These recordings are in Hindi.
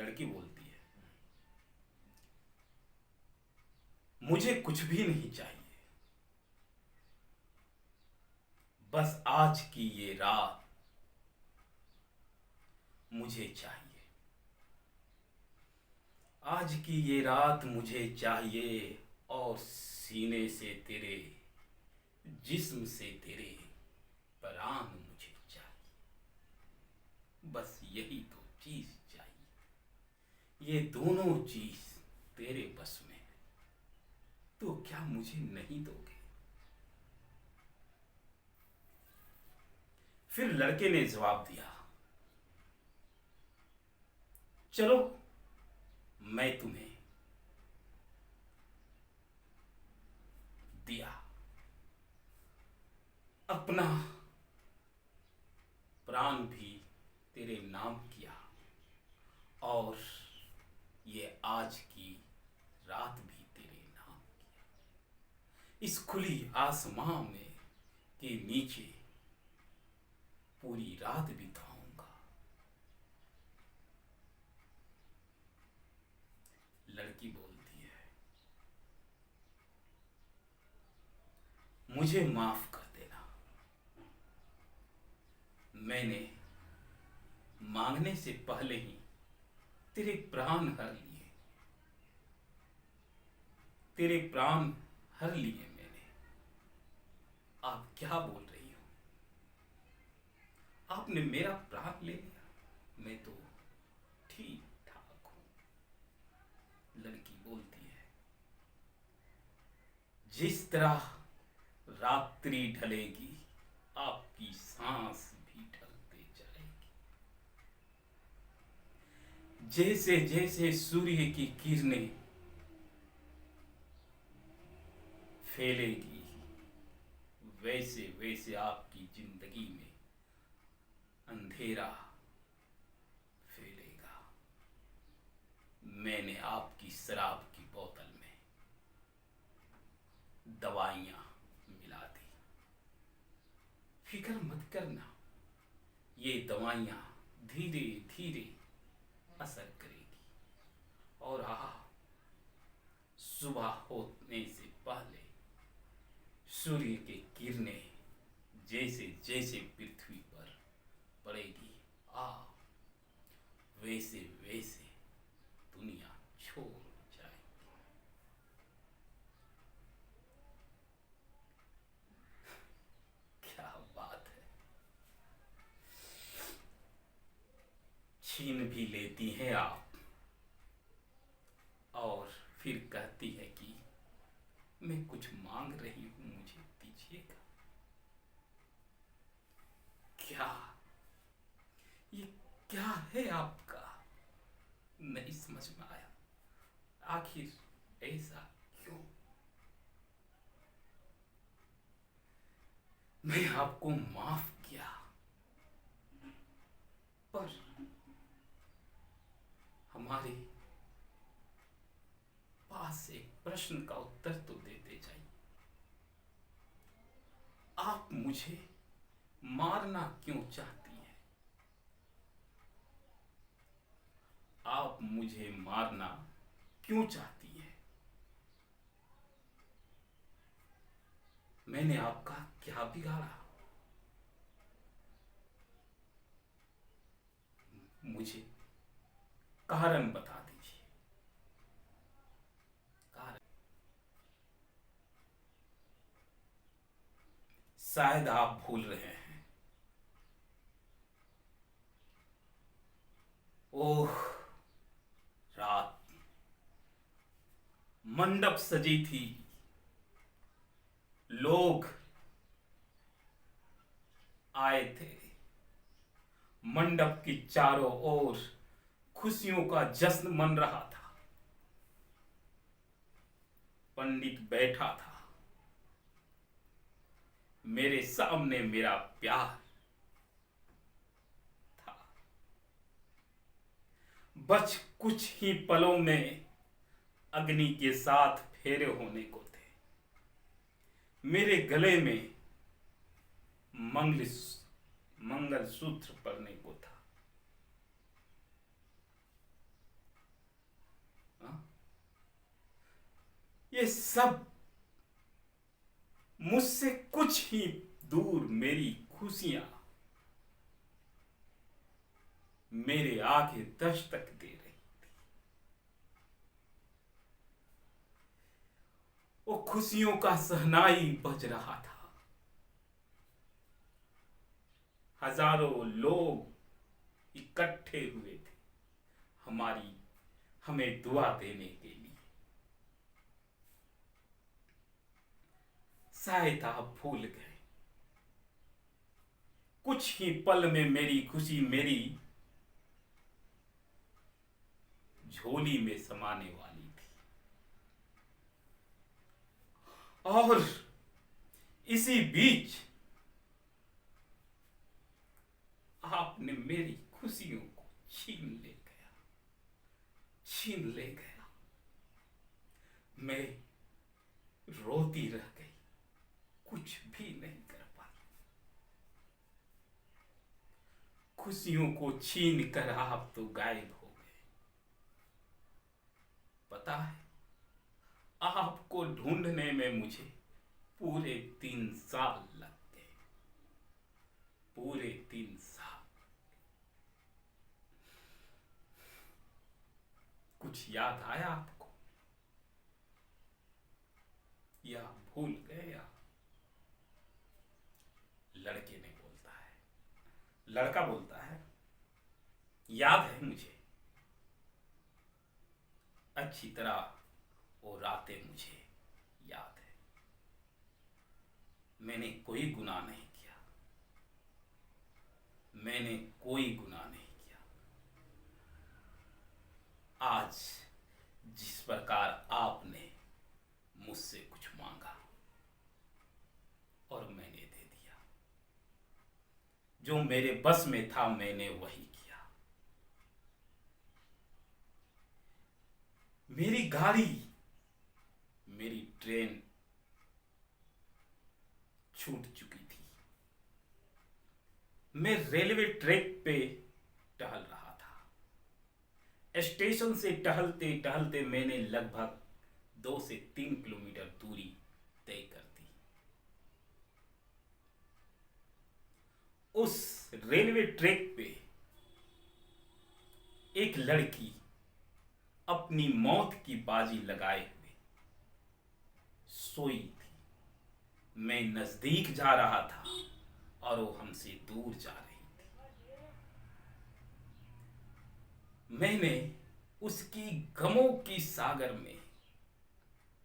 लड़की बोलती है, मुझे कुछ भी नहीं चाहिए, बस आज की ये रात मुझे चाहिए। आज की ये रात मुझे चाहिए और सीने से तेरे, जिस्म से तेरे प्राण मुझे चाहिए। बस यही तो चीज चाहिए, ये दोनों चीज तेरे बस में है, तो क्या मुझे नहीं दोगे? फिर लड़के ने जवाब दिया, चलो मैं तुम्हें दिया अपना प्राण भी तेरे नाम किया, और ये आज की रात भी तेरे नाम किया। इस खुली आसमां में के नीचे पूरी रात बिताऊंगा। लड़की बोलती है, मुझे माफ कर देना, मैंने मांगने से पहले ही तेरे प्राण हर लिए, तेरे प्राण हर लिए मैंने। आप क्या बोल रही हो? आपने मेरा प्राण ले लिया, मैं तो ठीक ठाक हूं। लड़की बोलती है, जिस तरह रात्रि ढलेगी आपकी सांस भी ढलते जाएगी, जैसे जैसे सूर्य की किरणें फैलेगी, वैसे वैसे आपकी जिंदगी में अंधेरा फैलेगा। मैंने आपकी शराब की बोतल में दवाइयां मिला दी। फिक्र मत करना, ये दवाइयां धीरे धीरे असर करेगी, और सुबह होने से पहले सूर्य की किरणें जैसे जैसे पृथ्वी पर पड़ेगी, वैसे वैसे दुनिया छोड़ जाएगी। क्या बात है, छीन भी लेती हैं आप, और फिर कहती है कि मैं कुछ मांग रही हूं, मुझे दीजिएगा। क्या ये क्या है आपका? नहीं समझ में आया, आखिर ऐसा क्यों? मैं आपको माफ किया, पर हमारे पास एक प्रश्न का उत्तर तो देते जाइए। आप मुझे मारना क्यों चाहती हैं? आप मुझे मारना क्यों चाहती हैं? मैंने आपका क्या बिगाड़ा? मुझे कारण बता दीजिए। कारण शायद आप भूल रहे हैं। ओह, रात मंडप सजी थी, लोग आए थे, मंडप की चारों ओर खुशियों का जश्न मन रहा था। पंडित बैठा था, मेरे सामने मेरा प्यार था। बस कुछ ही पलों में अग्नि के साथ फेरे होने को थे। मेरे गले में मंगलसूत्र पड़ने को था। ये सब मुझसे कुछ ही दूर मेरी खुशियां मेरे आगे दस्तक दे रही। वो खुशियों का शहनाई बज रहा था। हजारों लोग इकट्ठे हुए थे हमें दुआ देने के लिए। शायद आप भूल गए, कुछ ही पल में मेरी खुशी मेरी झोली में समाने वाली थी। और इसी बीच आपने मेरी खुशियों को छीन ले गया। मैं रोती रह गई, कुछ भी नहीं कर पाई। खुशियों को छीन कर आप तो गायब हो गए। पता है, आपको ढूंढने में मुझे पूरे 3 साल लग गए। पूरे 3 साल। कुछ याद आया आपको, या भूल गए आप? लड़के ने बोलता है, लड़का बोलता है, याद है मुझे अच्छी तरह, वो रातें मुझे याद है। मैंने कोई गुनाह नहीं किया, मैंने कोई गुनाह नहीं किया। आज जिस प्रकार आपने मुझसे कुछ मांगा और मैंने दे दिया, जो मेरे बस में था मैंने वही किया। मेरी गाड़ी, मेरी ट्रेन छूट चुकी थी। मैं रेलवे ट्रैक पे टहल रहा था। स्टेशन से टहलते टहलते मैंने लगभग 2 से 3 किलोमीटर दूरी तय कर दी। उस रेलवे ट्रैक पे एक लड़की अपनी मौत की बाजी लगाए हुए सोई थी। मैं नजदीक जा रहा था और वो हमसे दूर जा रही थी। मैंने उसकी गमों की सागर में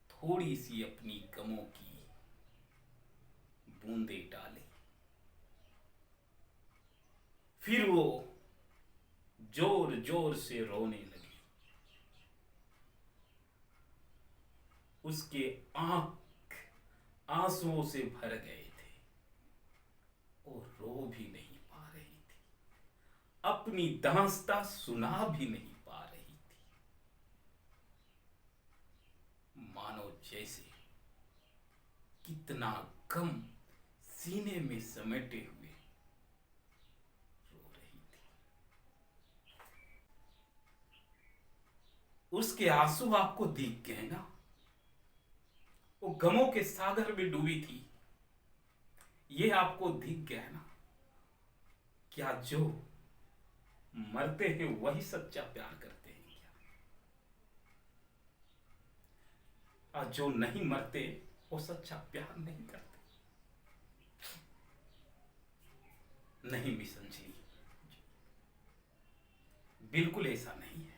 थोड़ी सी अपनी गमों की बूंदें डाली। फिर वो जोर जोर से रोने लगी। उसके आंख आंसुओं से भर गए थे। वो रो भी नहीं पा रही थी, अपनी दास्तां सुना भी नहीं पा रही थी। मानो जैसे कितना गम सीने में समेटे हुए रो रही थी। उसके आंसू आपको दिख गए ना? वो गमों के सागर में डूबी थी, ये आपको दिख गया ना? क्या जो मरते हैं वही सच्चा प्यार करते हैं क्या? और जो नहीं मरते वो सच्चा प्यार नहीं करते? नहीं मिस अंजलि, बिल्कुल ऐसा नहीं है।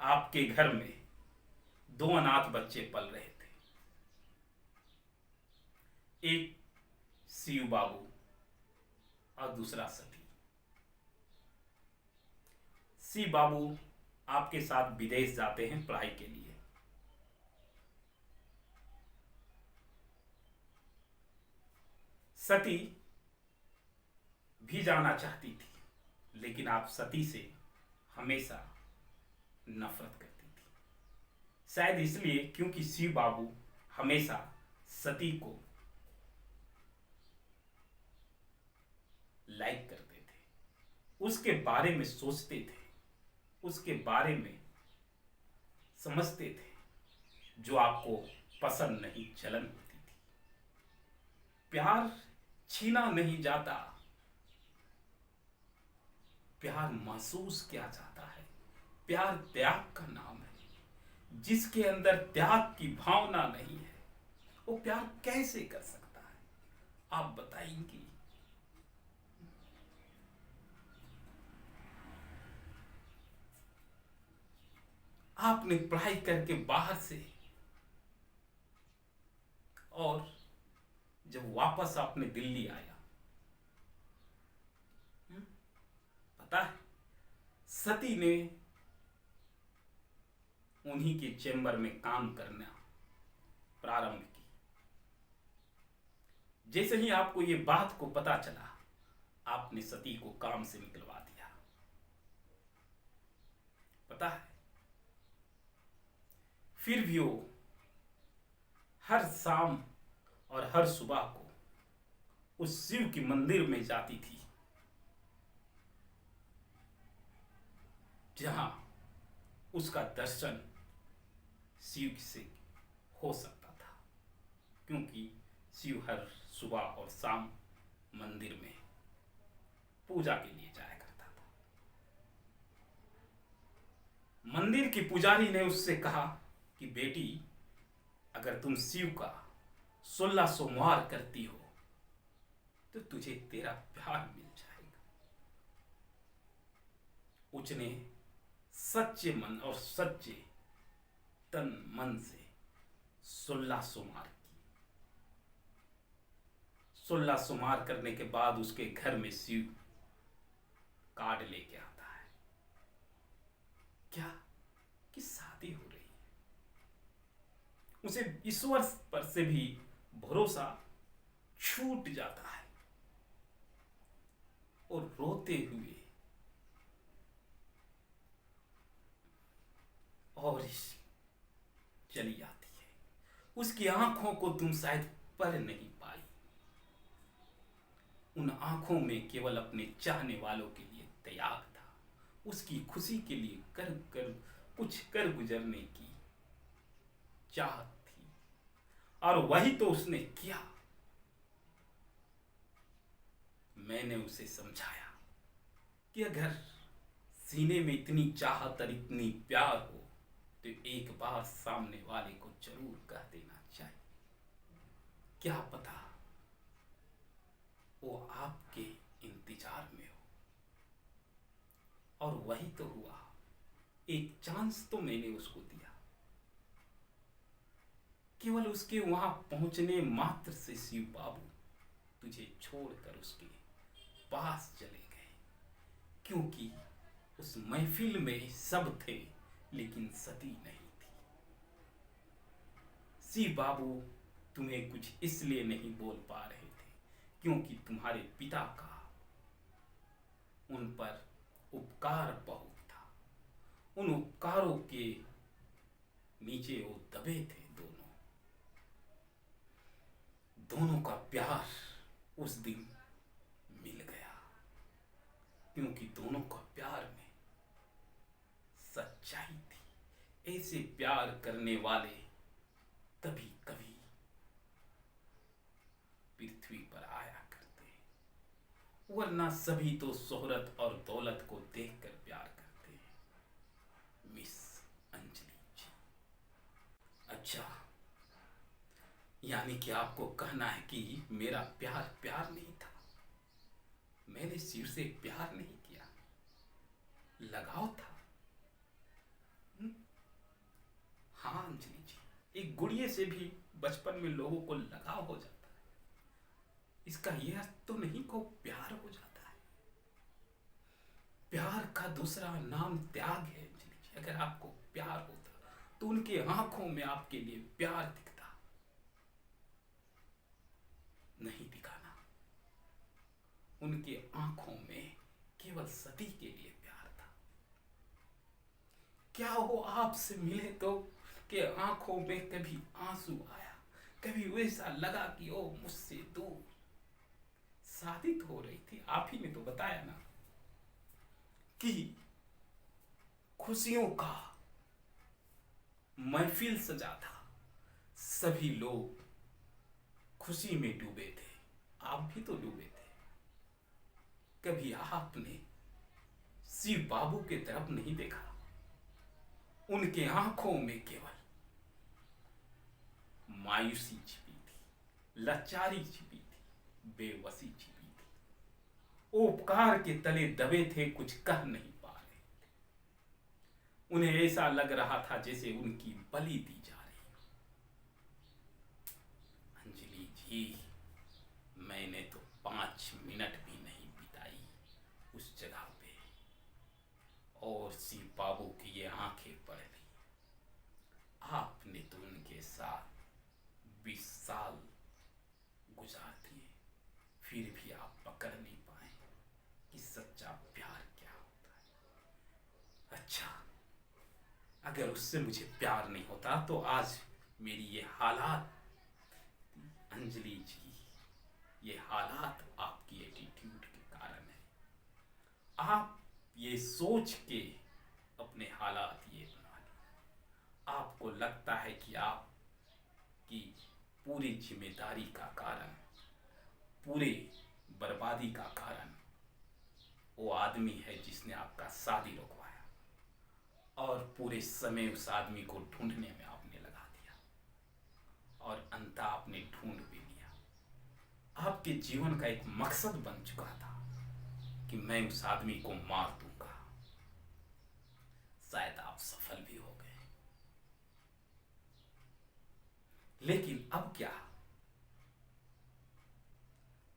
आपके घर में 2 अनाथ बच्चे पल रहे थे। एक शिव बाबू और दूसरा सती। शिव बाबू आपके साथ विदेश जाते हैं पढ़ाई के लिए। सती भी जाना चाहती थी, लेकिन आप सती से हमेशा नफरत करती थी। शायद इसलिए क्योंकि शिव बाबू हमेशा सती को लाइक करते थे, उसके बारे में सोचते थे। उसके बारे में समझते थे जो आपको पसंद नहीं जलन होती थी। प्यार छीना नहीं जाता, प्यार महसूस किया जाता है। प्यार त्याग का नाम है। जिसके अंदर त्याग की भावना नहीं है वो प्यार कैसे कर सकता है? आप बताएंगी? आपने पढ़ाई करके बाहर से, और जब वापस आपने दिल्ली आया, पता है सती ने उन्हीं के चेंबर में काम करना प्रारंभ की। जैसे ही आपको ये बात को पता चला, आपने सती को काम से निकलवा दिया। पता है फिर भी वो हर शाम और हर सुबह को उस शिव के मंदिर में जाती थी जहां उसका दर्शन शिव से हो सकता था, क्योंकि शिव हर सुबह और शाम मंदिर में पूजा के लिए जाया करता था। मंदिर की पुजारी ने उससे कहा कि बेटी, अगर तुम शिव का 16 सोमवार करती हो तो तुझे तेरा प्यार मिल जाएगा। उसने सच्चे मन और सच्चे तन मन से 16 सोमवार की। 16 सोमवार करने के बाद उसके घर में शिव कार्ड लेके आता है, क्या कि शादी हो रही है। उसे ईश्वर पर से भी भरोसा छूट जाता है और रोते हुए और चली जाती है। उसकी आंखों को तुम शायद पढ़ नहीं पाई। उन आंखों में केवल अपने चाहने वालों के लिए त्याग था, उसकी खुशी के लिए कुछ कर गुजरने की चाहत थी, और वही तो उसने किया। मैंने उसे समझाया कि अगर सीने में इतनी चाहत और इतनी प्यार हो तो एक बार सामने वाले को जरूर कह देना चाहिए। क्या पता वो आपके इंतजार में हो। और वही तो हुआ। एक चांस तो मैंने उसको दिया। केवल उसके वहां पहुंचने मात्र से शिव बाबू तुझे छोड़कर उसके पास चले गए, क्योंकि उस महफिल में सब थे लेकिन सती नहीं थी। शिव बाबू तुम्हें कुछ इसलिए नहीं बोल पा रहे थे क्योंकि तुम्हारे पिता का उन पर उपकार बहुत था। उन उपकारों के नीचे वो दबे थे। दोनों का प्यार उस दिन मिल गया, क्योंकि दोनों का प्यार में सच्चाई थी। ऐसे प्यार करने वाले कभी कभी पृथ्वी पर आया करते हैं, वरना सभी तो शोहरत और दौलत को देखकर प्यार करते हैं। मिस अंजलि जी, अच्छा, यानी कि आपको कहना है कि मेरा प्यार प्यार नहीं था, मैंने शिव से प्यार नहीं किया, लगाव था। हाँ अंजलि जी, एक गुड़िया से भी बचपन में लोगों को लगाव हो जाता है। इसका यह अर्थ तो नहीं को प्यार हो जाता है। प्यार का दूसरा नाम त्याग है अंजलि जी। अगर आपको प्यार होता तो उनके आंखों में आपके लिए प्यार दिखता, नहीं दिखाना। उनके आंखों में केवल सती के लिए प्यार था। क्या वो आपसे मिले तो के आंखों में कभी आंसू आया, कभी वैसा लगा कि ओ मुझसे दूर? शादी हो रही थी, आप ही ने तो बताया ना कि खुशियों का महफिल सजा था। सभी लोग खुशी में डूबे थे, आप भी तो डूबे थे। कभी आपने शिव बाबू के तरफ नहीं देखा? उनके आंखों में केवल मायूसी छिपी थी, लाचारी छिपी थी, बेबसी छिपी थी। उपकार के तले दबे थे, कुछ कह नहीं पा रहे थे। उन्हें ऐसा लग रहा था जैसे उनकी बलि दी जा रही हो। अंजलि जी, मैंने तो 5 मिनट भी नहीं बिताई उस जगह पे, और शिव बाबू की ये आंखें पड़ गई। आपने तो उनके साथ 20 साल गुजार दिए, फिर भी आप पकड़ नहीं पाए कि सच्चा प्यार क्या होता है। अच्छा, अगर उससे मुझे प्यार नहीं होता तो आज मेरी ये हालात, अंजलि जी, ये हालात आपकी एटीट्यूड के कारण है। आप ये सोच के अपने हालात ये बना लिए। आपको लगता है कि आपकी पूरी जिम्मेदारी का कारण, पूरे बर्बादी का कारण वो आदमी है जिसने आपका शादी रुकवाया, और पूरे समय उस आदमी को ढूंढने में आपने लगा दिया, और अंत आपने ढूंढ भी लिया। आपके जीवन का एक मकसद बन चुका था कि मैं उस आदमी को मार दूंगा। शायद आप सफल भी हो गए, लेकिन अब क्या?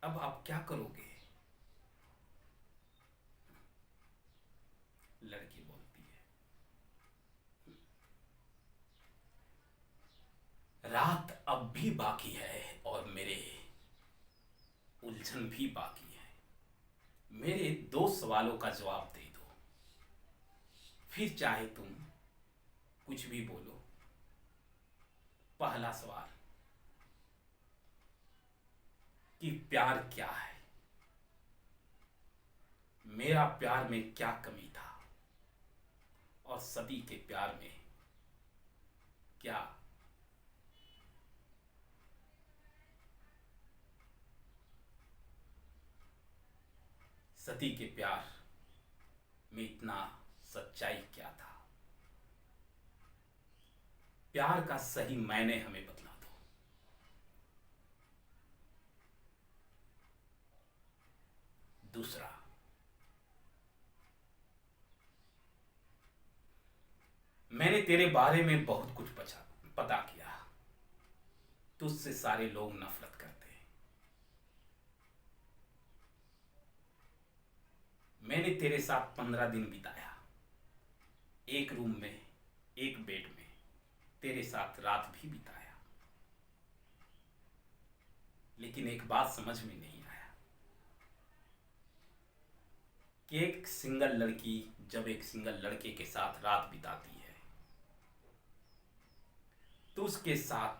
अब आप क्या करोगे? लड़की बोलती है, रात अब भी बाकी है और मेरे उलझन भी बाकी है। मेरे 2 सवालों का जवाब दे दो, फिर चाहे तुम कुछ भी बोलो। पहला सवाल कि प्यार क्या है? मेरा प्यार में क्या कमी था, और सती के प्यार में क्या सती के प्यार में इतना सच्चाई क्या था? प्यार का सही मायने हमें बतला दो। दूसरा, मैंने तेरे बारे में बहुत कुछ पता किया। तुझसे सारे लोग नफरत करते हैं। मैंने तेरे साथ 15 दिन बिताया, एक रूम में, एक बेड में, तेरे साथ रात भी बिताया। लेकिन एक बात समझ में नहीं आया कि एक सिंगल लड़की जब एक सिंगल लड़के के साथ रात बिताती है तो उसके साथ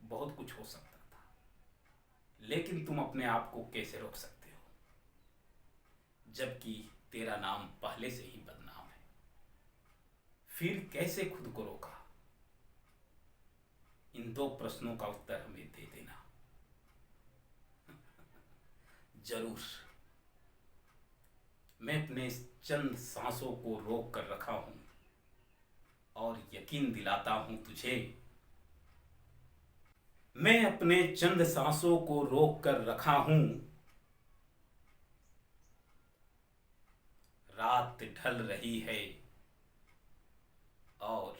बहुत कुछ हो सकता था, लेकिन तुम अपने आप को कैसे रोक सकते हो, जबकि तेरा नाम पहले से ही बदनाम है? फिर कैसे खुद को रोका? इन 2 प्रश्नों का उत्तर हमें दे देना। जरूर। मैं अपने चंद सांसों को रोक कर रखा हूं, और यकीन दिलाता हूं तुझे, मैं अपने चंद सांसों को रोक कर रखा हूं। रात ढल रही है और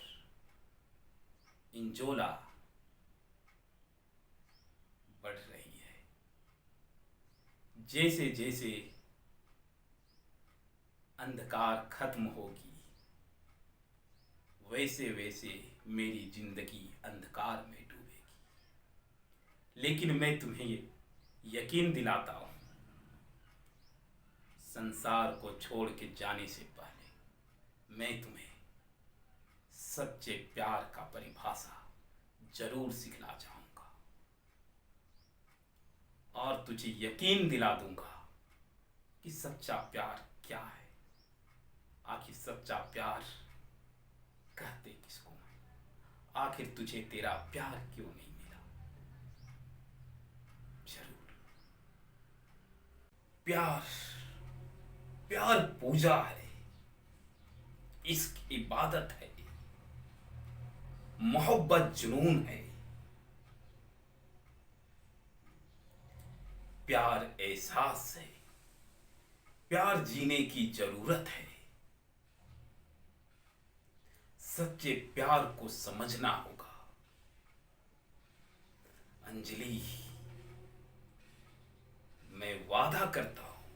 इंजोला बढ़ रही है। जैसे जैसे अंधकार खत्म होगी, वैसे वैसे मेरी जिंदगी अंधकार में डूबेगी। लेकिन मैं तुम्हें यकीन दिलाता हूं, संसार को छोड़ के जाने से पहले मैं तुम्हें सच्चे प्यार का परिभाषा जरूर सिखला जाऊंगा, और तुझे यकीन दिला दूंगा कि सच्चा प्यार क्या है। आखिर सच्चा प्यार कहते किसको हैं? आखिर तुझे तेरा प्यार क्यों नहीं मिला? जरूर प्यार, प्यार पूजा है, इश्क इबादत है, मोहब्बत जुनून है। प्यार एहसास है, प्यार जीने की जरूरत है। सच्चे प्यार को समझना होगा। अंजलि, मैं वादा करता हूं,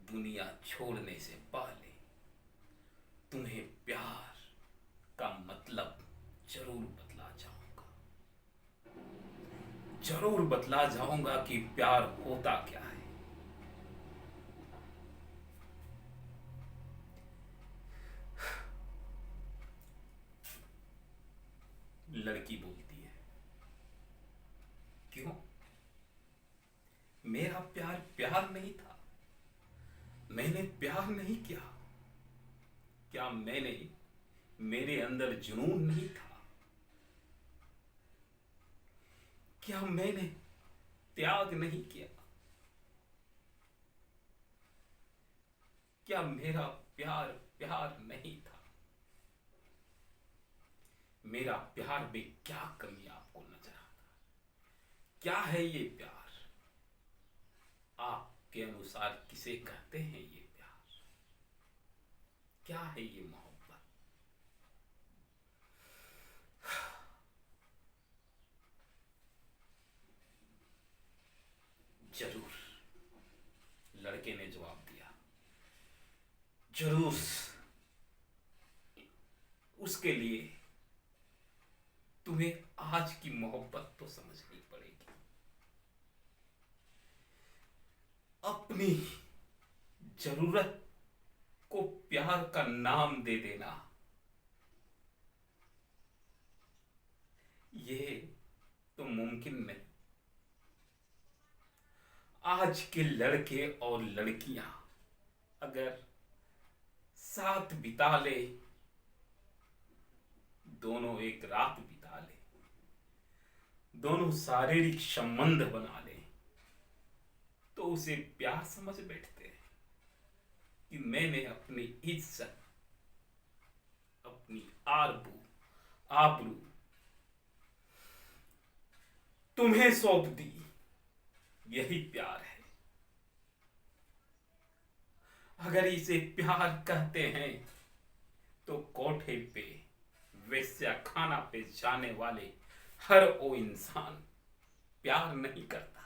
दुनिया छोड़ने से पहले तुम्हें प्यार का मतलब जरूर बतला जाऊंगा। जरूर बतला जाऊंगा कि प्यार होता क्या है। लड़की बोलती है, क्यों? मेरा प्यार प्यार नहीं था? मैंने प्यार नहीं किया? क्या मैंने, मेरे अंदर जुनून नहीं था? क्या मैंने त्याग नहीं किया? क्या मेरा प्यार प्यार नहीं था? मेरा प्यार में क्या कमी आपको नजर आता? क्या है ये प्यार? आपके अनुसार किसे कहते हैं ये प्यार? क्या है ये मोहब्बत? जरूर, लड़के ने जवाब दिया, जरूर। उसके लिए तुम्हें आज की मोहब्बत तो समझनी पड़ेगी। अपनी जरूरत को प्यार का नाम दे देना, ये तो मुमकिन नहीं। आज के लड़के और लड़कियां अगर साथ बिता ले, दोनों एक रात बिता ले, दोनों शारीरिक संबंध बना ले, तो उसे प्यार समझ बैठते हैं कि मैंने अपनी इज्जत, अपनी आबरू तुम्हें सौंप दी। यही प्यार है। अगर इसे प्यार कहते हैं तो कोठे पे, वेश्या खाना पे जाने वाले हर वो इंसान प्यार नहीं करता।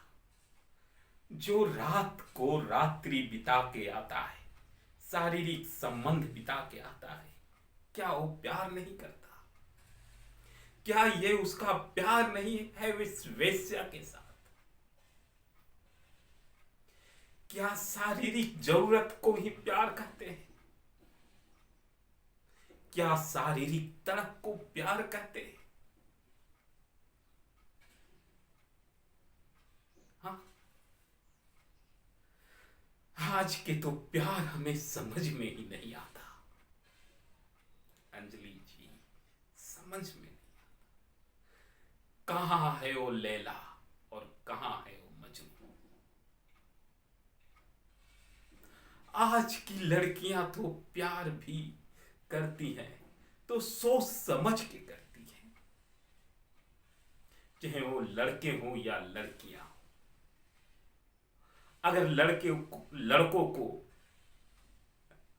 जो रात को रात्रि बिता के आता है, शारीरिक संबंध बिता के आता है, क्या वो प्यार नहीं करता? क्या ये उसका प्यार नहीं है इस वेश्या के साथ? क्या शारीरिक जरूरत को ही प्यार कहते हैं? क्या शारीरिक तड़प को प्यार कहते हैं? हाँ, आज के तो प्यार हमें समझ में ही नहीं आता। अंजलि जी, समझ में नहीं आता। कहां है वो लैला और कहां है वो मजनू? आज की लड़कियां तो प्यार भी करती हैं तो सोच समझ के करती हैं, चाहे वो लड़के हो या लड़कियां। अगर लड़कों को,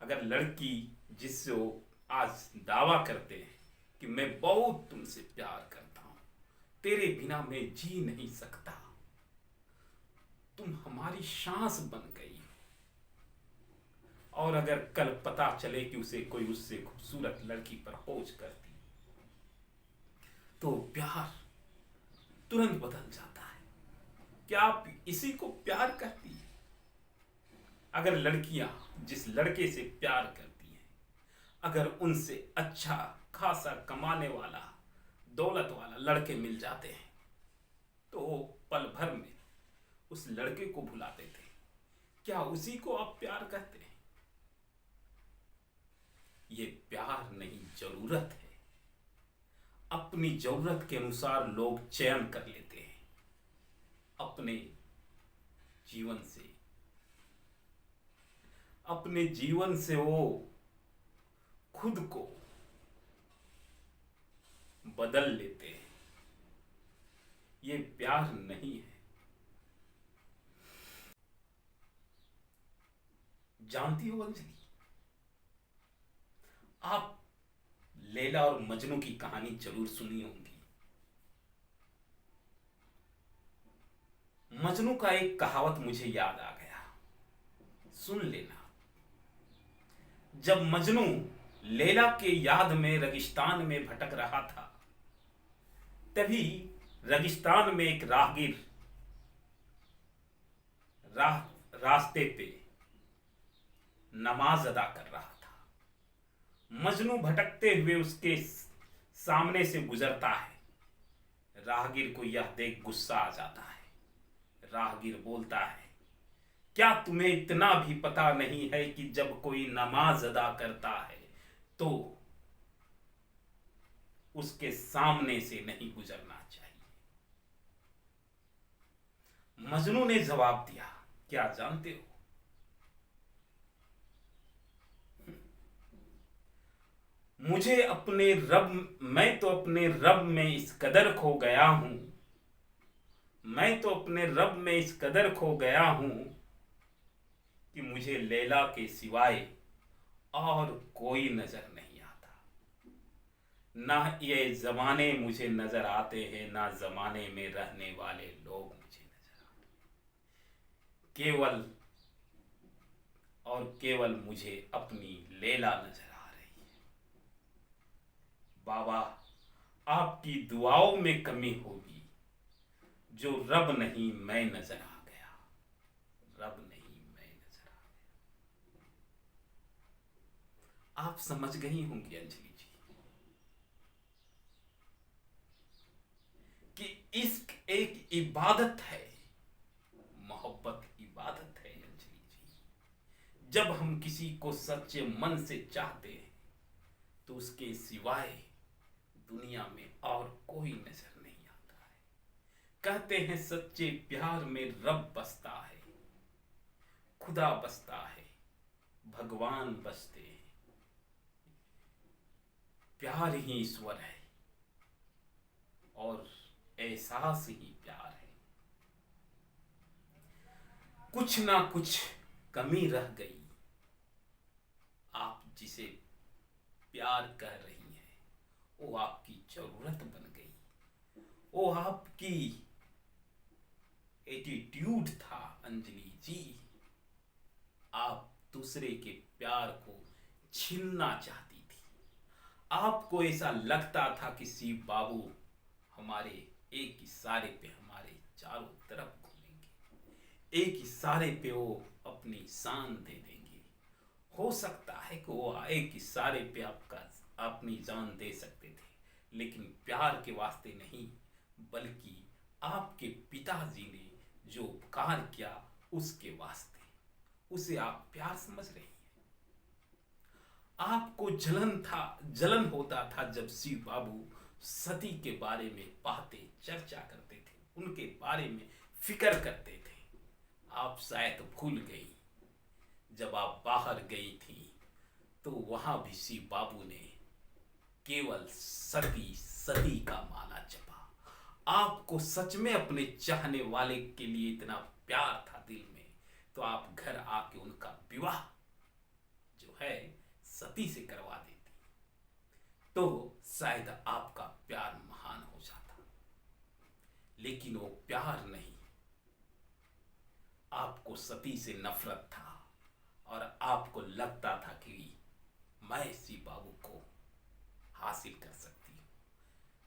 अगर लड़की जिससे वो आज दावा करते हैं कि मैं बहुत तुमसे प्यार करता हूं, तेरे बिना मैं जी नहीं सकता, तुम हमारी सांस बन गई, और अगर कल पता चले कि उसे कोई उससे खूबसूरत लड़की प्रपोज करती, तो प्यार तुरंत बदल जाता है। क्या आप इसी को प्यार कहती है? अगर लड़कियां जिस लड़के से प्यार करती हैं, अगर उनसे अच्छा खासा कमाने वाला, दौलत वाला लड़के मिल जाते हैं, तो वो पल भर में उस लड़के को भुला देते हैं, क्या उसी को आप प्यार कहते हैं? ये प्यार नहीं, जरूरत है। अपनी जरूरत के अनुसार लोग चयन कर लेते हैं अपने जीवन से। अपने जीवन से वो खुद को बदल लेते हैं। ये प्यार नहीं है। जानती हो अंजलि, आप लैला और मजनू की कहानी जरूर सुनी होंगी। मजनू का एक कहावत मुझे याद आ गया, सुन लेना। जब मजनू लैला के याद में रेगिस्तान में भटक रहा था, तभी रेगिस्तान में एक राहगीर रास्ते पे नमाज अदा कर रहा था। मजनू भटकते हुए उसके सामने से गुजरता है। राहगीर को यह देख गुस्सा आ जाता है। राहगीर बोलता है, क्या तुम्हें इतना भी पता नहीं है कि जब कोई नमाज अदा करता है तो उसके सामने से नहीं गुजरना चाहिए? मजनू ने जवाब दिया, क्या जानते हो, मुझे अपने रब, मैं तो अपने रब में इस कदर खो गया हूं, मैं तो अपने रब में इस कदर खो गया हूं कि मुझे लैला के सिवाय और कोई नजर नहीं आता। ना ये जमाने मुझे नजर आते हैं, ना जमाने में रहने वाले लोग मुझे नजर आते, केवल और केवल मुझे अपनी लैला नजर आ रही है। बाबा, आपकी दुआओं में कमी होगी, जो रब नहीं मैं नजर आ गया, रब नहीं मैं नजर आ गया। आप समझ गई होंगी अंजलि जी कि इश्क एक इबादत है, मोहब्बत इबादत है अंजलि जी। जब हम किसी को सच्चे मन से चाहते हैं तो उसके सिवाय दुनिया में और कोई नजर नहीं आता है। कहते हैं सच्चे प्यार में रब बसता है, खुदा बसता है, भगवान बसते हैं। प्यार ही ईश्वर है और एहसास ही प्यार है। कुछ ना कुछ कमी रह गई। आप जिसे प्यार कह रही हैं वो आपकी जरूरत बन गई, वो आपकी एटीट्यूड था अंजलि जी। आप दूसरे के प्यार को छीनना चाहती थी। आपको ऐसा लगता था कि शिव बाबू हमारे एक इशारे पे हमारे चारों तरफ घूमेंगे, एक इशारे पे वो अपनी जान दे देंगे। हो सकता है कि वो एक इशारे पे आपका अपनी जान दे सकते थे, लेकिन प्यार के वास्ते नहीं, बल्कि आपके पिताजी ने जो उपकार किया उसके वास्ते। उसे आप प्यार समझ रही हैं। आपको जलन होता था जब शिव बाबू सती के बारे में बातें चर्चा करते थे, उनके बारे में फिक्र करते थे। आप शायद भूल गई, जब आप बाहर गई थी तो वहां भी शिव बाबू ने केवल सती सती का माला जपा। आपको सच में अपने चाहने वाले के लिए इतना प्यार था दिल में, तो आप घर आके उनका विवाह जो है सती से करवा देती, तो शायद आपका प्यार महान हो जाता। लेकिन वो प्यार नहीं, आपको सती से नफरत था और आपको लगता था कि मैं शिव बाबू को हासिल कर सकती हूँ,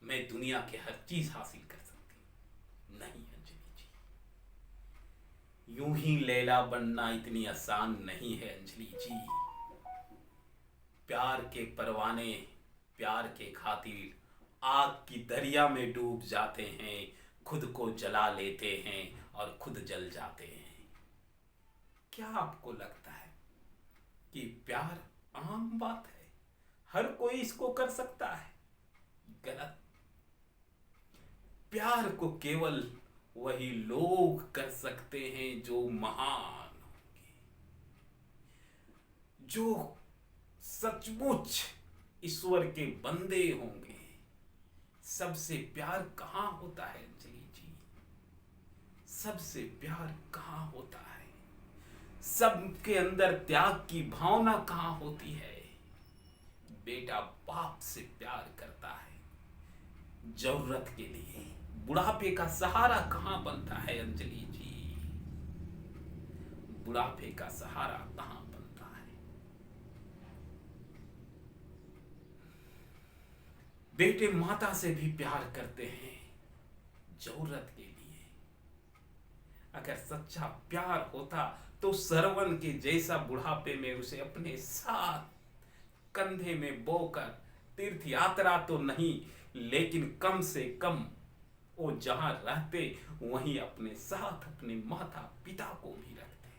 मैं दुनिया के हर चीज हासिल कर सकती हूँ। नहीं अंजलि जी, यूं ही लैला बनना इतनी आसान नहीं है अंजलि जी। प्यार के परवाने प्यार के खातिर आग की दरिया में डूब जाते हैं, खुद को जला लेते हैं और खुद जल जाते हैं। क्या आपको लगता है कि प्यार आम बात है, हर कोई इसको कर सकता है? गलत। प्यार को केवल वही लोग कर सकते हैं जो महान होंगे, जो सचमुच ईश्वर के बंदे होंगे। सबसे प्यार कहाँ होता है अंजलि जी? सबसे प्यार कहाँ होता है? सबके अंदर त्याग की भावना कहाँ होती है? बेटा बाप से प्यार करता है जरूरत के लिए। बुढ़ापे का सहारा कहाँ बनता है अंजलि जी? बुढ़ापे का सहारा कहाँ बनता है? बेटे माता से भी प्यार करते हैं जरूरत के लिए। अगर सच्चा प्यार होता तो सरवन के जैसा बुढ़ापे में उसे अपने साथ कंधे में बोकर तीर्थ यात्रा तो नहीं, लेकिन कम से कम वो जहां रहते वहीं अपने साथ अपने माता पिता को भी रखते।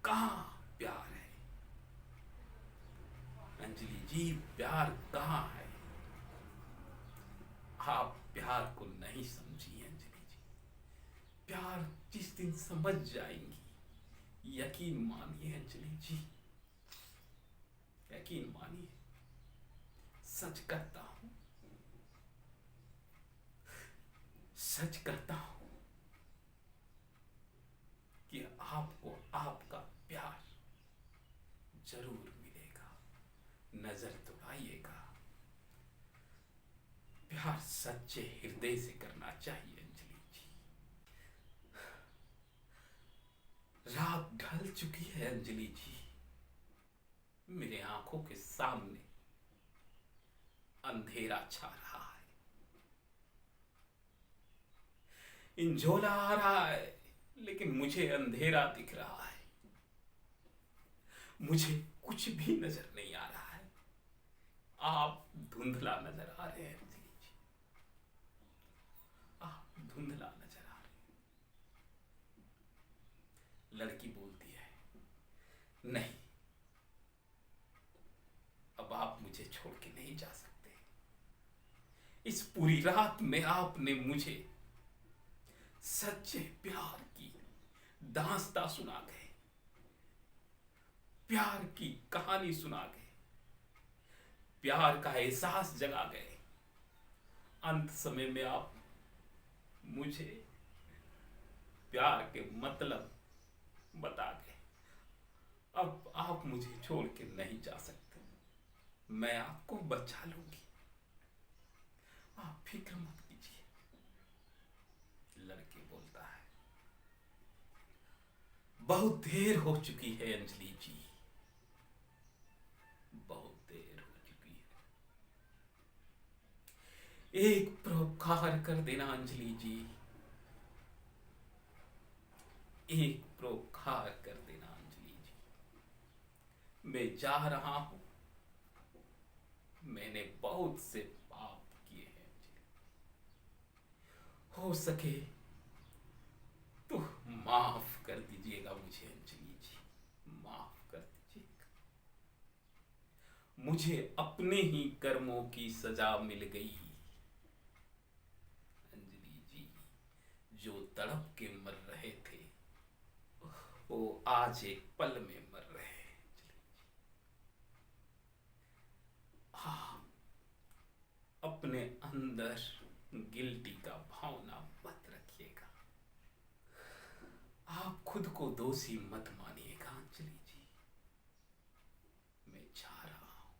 कहां प्यार है अंजलि जी? प्यार कहां है? आप प्यार को नहीं समझी अंजलि जी। प्यार जिस दिन समझ जाएंगी, यकीन मानिए अंजलि जी, यकीन मानिए, सच कहता हूं, सच कहता हूं कि आपको आपका प्यार जरूर मिलेगा। नजर दौड़ाइएगा। प्यार सच्चे हृदय से करना चाहिए अंजलि जी। रात ढल चुकी है अंजलि जी। मेरे आंखों के सामने अंधेरा छा रहा है। इंजोला आ रहा है, लेकिन मुझे अंधेरा दिख रहा है। मुझे कुछ भी नजर नहीं आ रहा है। आप धुंधला नजर आ रहे हैं अंजलि जी। आप धुंधला नजर आ रहे हैं। लड़की बोलती है, नहीं, अब आप मुझे छोड़ के नहीं जा सकते। इस पूरी रात में आपने मुझे सच्चे प्यार की दास्तां सुना गए, प्यार की कहानी सुना गए, प्यार का एहसास जगा गए। अंत समय में आप मुझे प्यार के मतलब बता गए। अब आप मुझे छोड़ के नहीं जा सकते। मैं आपको बचा लूंगी, आप फिक्र मत कीजिए। लड़के बोलता है, बहुत देर हो चुकी है अंजलि जी, बहुत देर हो चुकी है। एक परोपकार कर देना अंजलि जी, एक परोपकार कर देना अंजलि जी। मैं जा रहा हूं। मैंने बहुत से पाप किए हैं अंजलि। हो सके तो माफ कर दीजिएगा मुझे अंजलि जी, माफ कर दीजिएगा। मुझे अपने ही कर्मों की सजा मिल गई अंजलि जी। जो तड़प के मर रहे थे वो आज एक पल में मर रहे हैं अंजलि जी। आप अपने अंदर गिल्टी का भावना मत रखिएगा। आप खुद को दोषी मत मानिएगा अंजलि जी। मैं जा रहा हूं।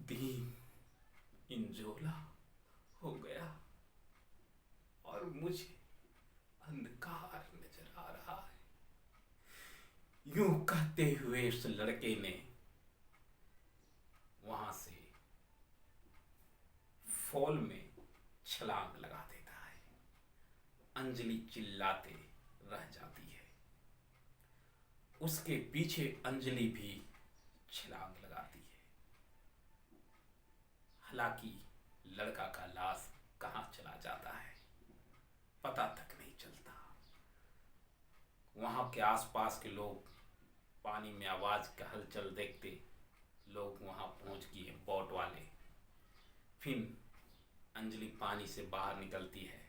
दिन इंजोला हो गया और मुझे अंधकार नजर आ रहा है। यूं कहते हुए उस लड़के ने वहां से फॉल में छलांग लगा देता है। अंजलि चिल्लाते रह जाती है। उसके पीछे अंजलि भी छलांग लगाती है। हालांकि लड़का का लाश कहां चला जाता है पता तक नहीं चलता। वहाँ के आसपास के लोग पानी में आवाज़ का हलचल देखते लोग वहाँ पहुँच गए बोट वाले। फिर अंजलि पानी से बाहर निकलती है।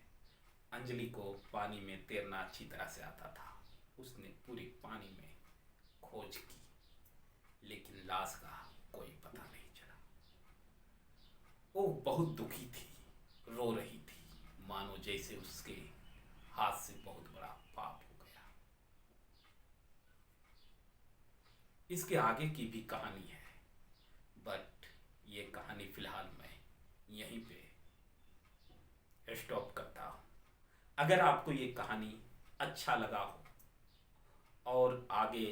अंजलि को पानी में तैरना अच्छी तरह से आता था। उसने पूरे पानी में खोज की, लेकिन लाश का कोई पता नहीं चला। वो बहुत दुखी थी, रो रही थी, मानो जैसे उसके हाथ से बहुत बड़ा पाप हो गया। इसके आगे की भी कहानी है, बट ये कहानी फिलहाल मैं यहीं पे स्टॉप करता हूँ। अगर आपको ये कहानी अच्छा लगा हो और आगे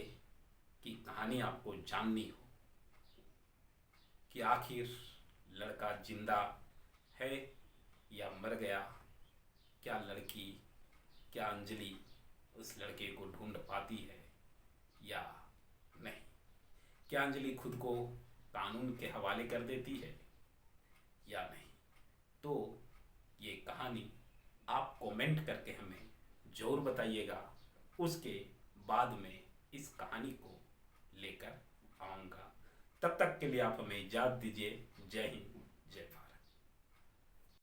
की कहानी आपको जाननी हो कि आखिर लड़का जिंदा है या मर गया, क्या लड़की, क्या अंजलि उस लड़के को ढूंढ पाती है या नहीं, क्या अंजलि खुद को कानून के हवाले कर देती है या नहीं, तो ये कहानी आप कमेंट करके हमें ज़रूर बताइएगा। उसके बाद में इस कहानी को लेकर आऊँगा। तब तक के लिए आप हमें इजाज़त दीजिए। जय हिंद।